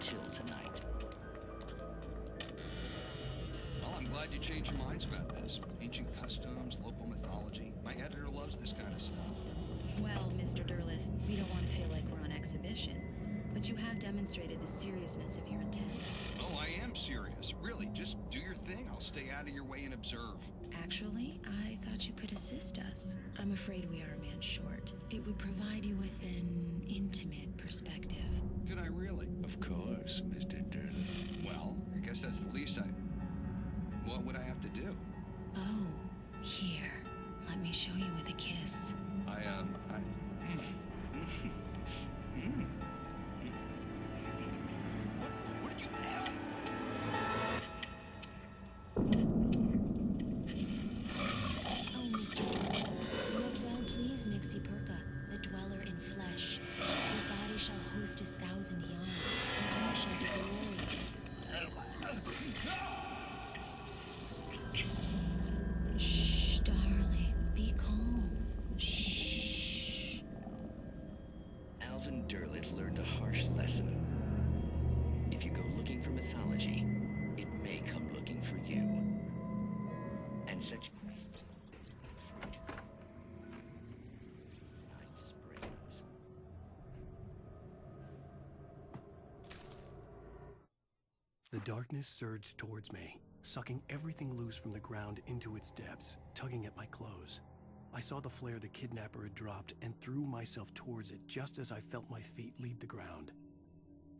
chill tonight. Well, I'm glad you changed your minds about this. Ancient customs, local mythology. My editor loves this kind of stuff. Well, Mr. Derleth, we don't want to feel like we're on exhibition, but you have demonstrated the seriousness of your intent. Oh, I am serious. Really, just do your thing. I'll stay out of your way and observe. Actually, I thought you could assist us. I'm afraid we are a man short. It would provide you with an intimate perspective. Could I really? Of course, Mr. Derleth. Well, I guess that's the least What would I have to do? Oh, here. Let me show you with a kiss. What did you... Oh, Mr. Derleth, you have well pleased Nixie Perka, the dweller in flesh. Your body shall host his 1,000 young, and all shall be glory. Shh, darling, be calm. Shh. Alvin Derleth learned a harsh lesson. If you go looking for mythology, it may come looking for you. And such quests fruit. Night springs. The darkness surged towards me, sucking everything loose from the ground into its depths, tugging at my clothes. I saw the flare the kidnapper had dropped and threw myself towards it just as I felt my feet leave the ground.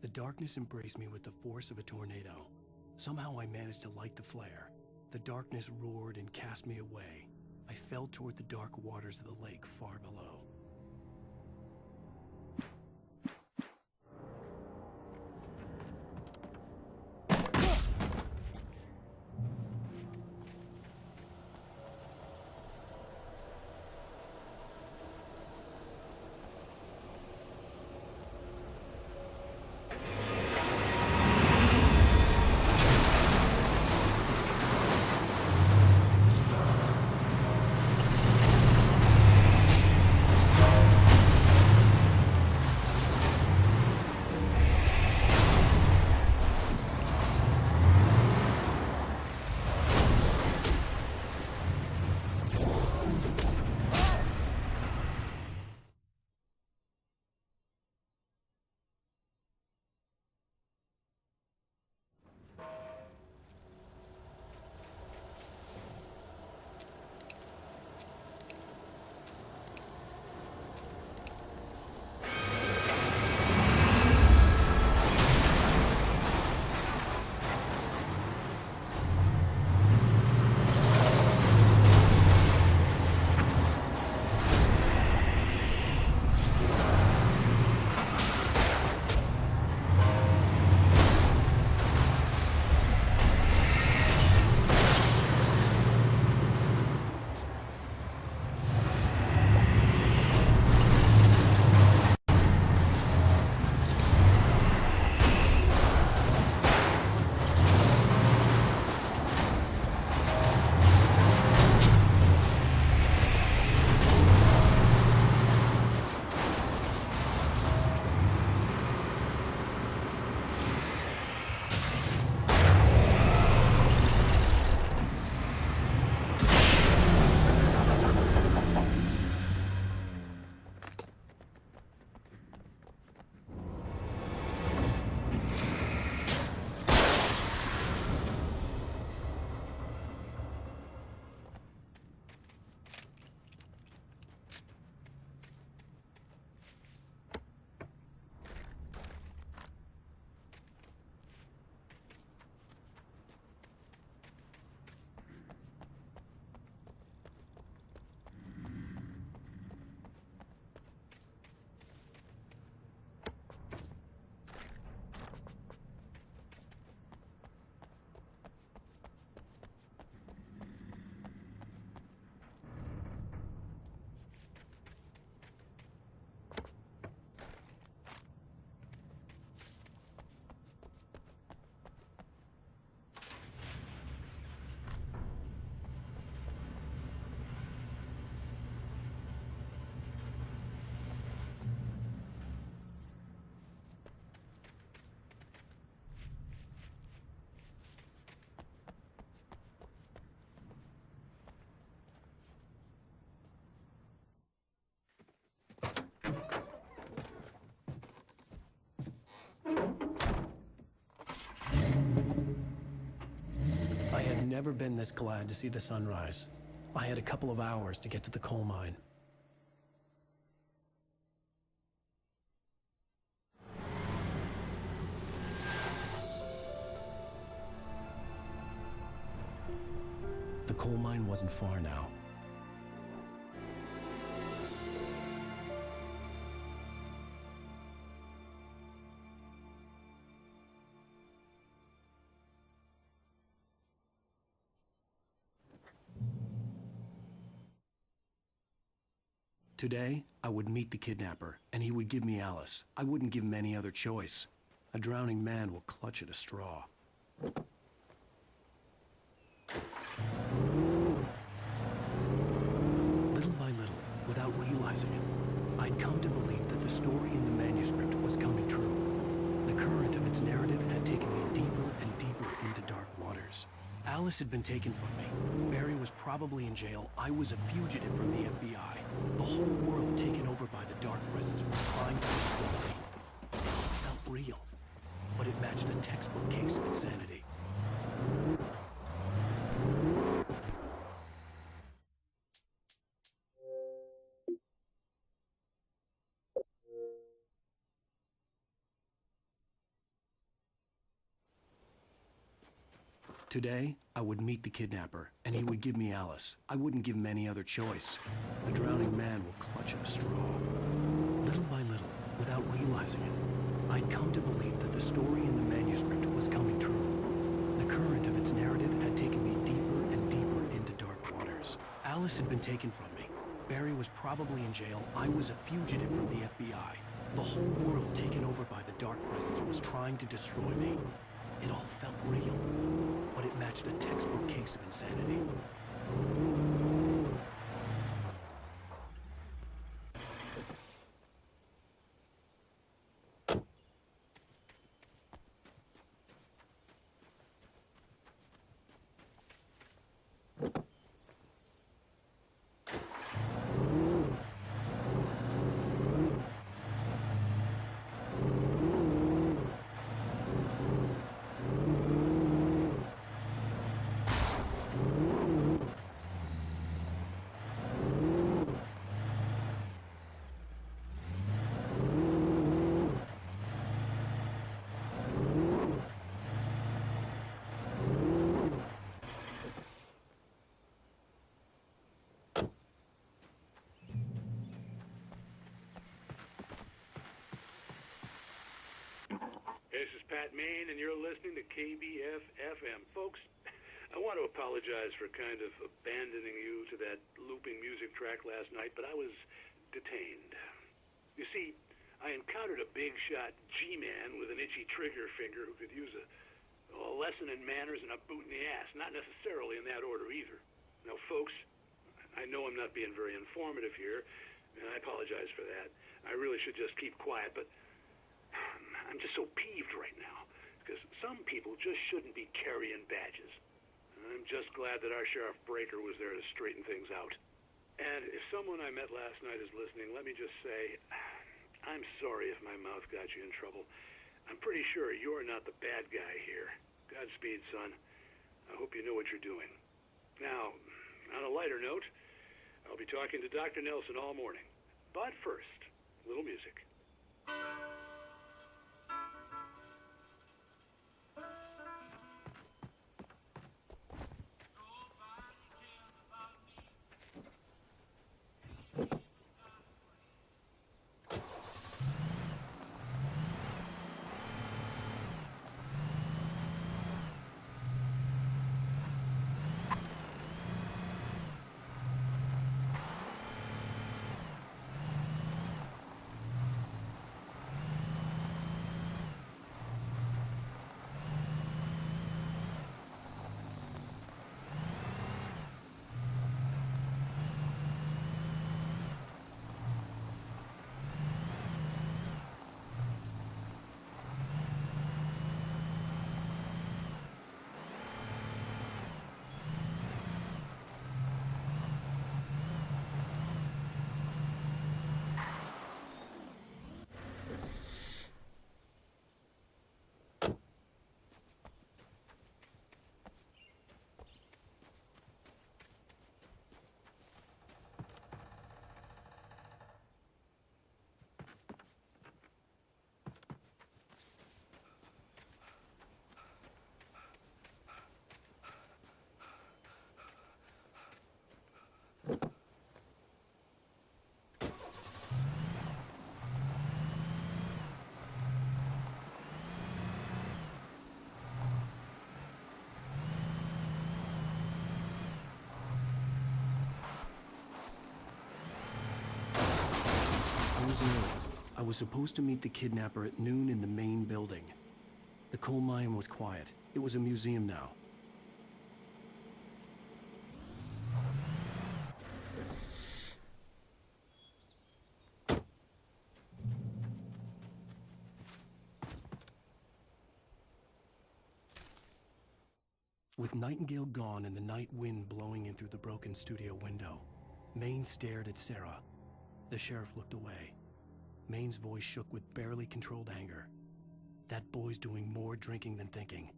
The darkness embraced me with the force of a tornado. Somehow I managed to light the flare. The darkness roared and cast me away. I fell toward the dark waters of the lake far below. I had never been this glad to see the sunrise. I had a couple of hours to get to the coal mine. The coal mine wasn't far now. Today, I would meet the kidnapper, and he would give me Alice. I wouldn't give him any other choice. A drowning man will clutch at a straw. Little by little, without realizing it, I'd come to believe that the story in the manuscript was coming true. The current of its narrative had taken me deeper and deeper into dark waters. Alice had been taken from me. Barry was probably in jail. I was a fugitive from the FBI. The whole world taken over by the dark presence was trying to destroy me. It felt real, but it matched a textbook case of insanity. Today, I would meet the kidnapper, and he would give me Alice. I wouldn't give him any other choice. A drowning man will clutch at a straw. Little by little, without realizing it, I'd come to believe that the story in the manuscript was coming true. The current of its narrative had taken me deeper and deeper into dark waters. Alice had been taken from me. Barry was probably in jail. I was a fugitive from the FBI. The whole world taken over by the dark presence was trying to destroy me. It all felt real, but it matched a textbook case of insanity. This is Pat Main, and you're listening to KBF-FM. Folks, I want to apologize for kind of abandoning you to that looping music track last night, but I was detained. You see, I encountered a big-shot G-man with an itchy trigger finger who could use a lesson in manners and a boot in the ass, not necessarily in that order either. Now, folks, I know I'm not being very informative here, and I apologize for that. I really should just keep quiet, but I'm just so peeved right now, because some people just shouldn't be carrying badges. I'm just glad that our Sheriff Breaker was there to straighten things out. And if someone I met last night is listening, let me just say, I'm sorry if my mouth got you in trouble. I'm pretty sure you're not the bad guy here. Godspeed, son. I hope you know what you're doing. Now, on a lighter note, I'll be talking to Dr. Nelson all morning. But first, a little music. was early. I was supposed to meet the kidnapper at noon in the main building. The coal mine was quiet. It was a museum now. With Nightingale gone and the night wind blowing in through the broken studio window, Maine stared at Sarah. The sheriff looked away. Maine's voice shook with barely controlled anger. That boy's doing more drinking than thinking.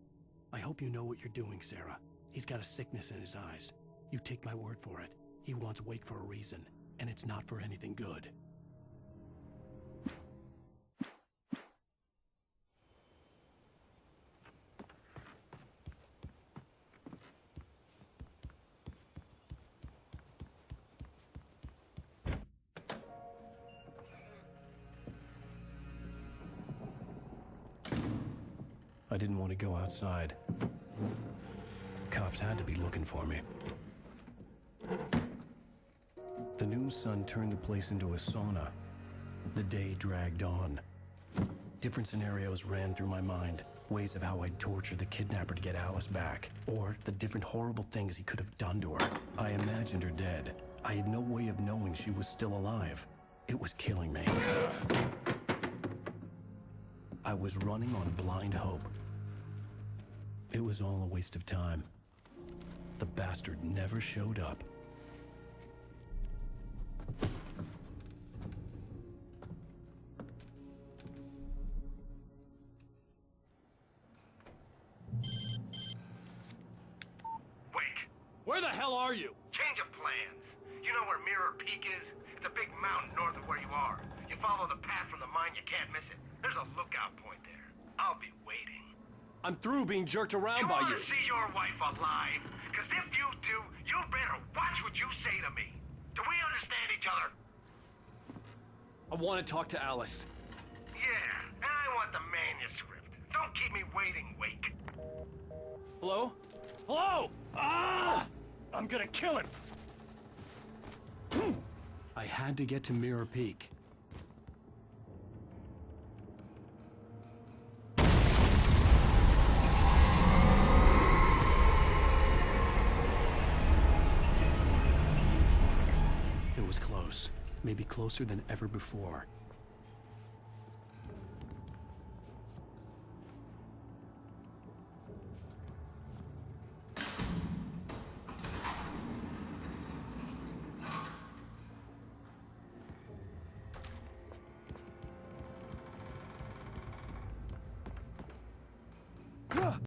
I hope you know what you're doing, Sarah. He's got a sickness in his eyes. You take my word for it. He wants Wake for a reason, and it's not for anything good. I didn't want to go outside. Cops had to be looking for me. The noon sun turned the place into a sauna. The day dragged on. Different scenarios ran through my mind. Ways of how I'd torture the kidnapper to get Alice back. Or the different horrible things he could have done to her. I imagined her dead. I had no way of knowing she was still alive. It was killing me. I was running on blind hope. It was all a waste of time. The bastard never showed up. Wake! Where the hell are you? Change of plans. You know where Mirror Peak is? It's a big mountain north of where you are. You follow the path from the mine, you can't miss it. There's a lookout point there. I'll be waiting. I'm through being jerked around by You you. want to see your wife alive? Because if you do, you better watch what you say to me. Do we understand each other? I want to talk to Alice. Yeah, and I want the manuscript. Don't keep me waiting, Wake. Hello? Hello? Ah! I'm gonna kill him. I had to get to Mirror Peak. It was close. Maybe closer than ever before.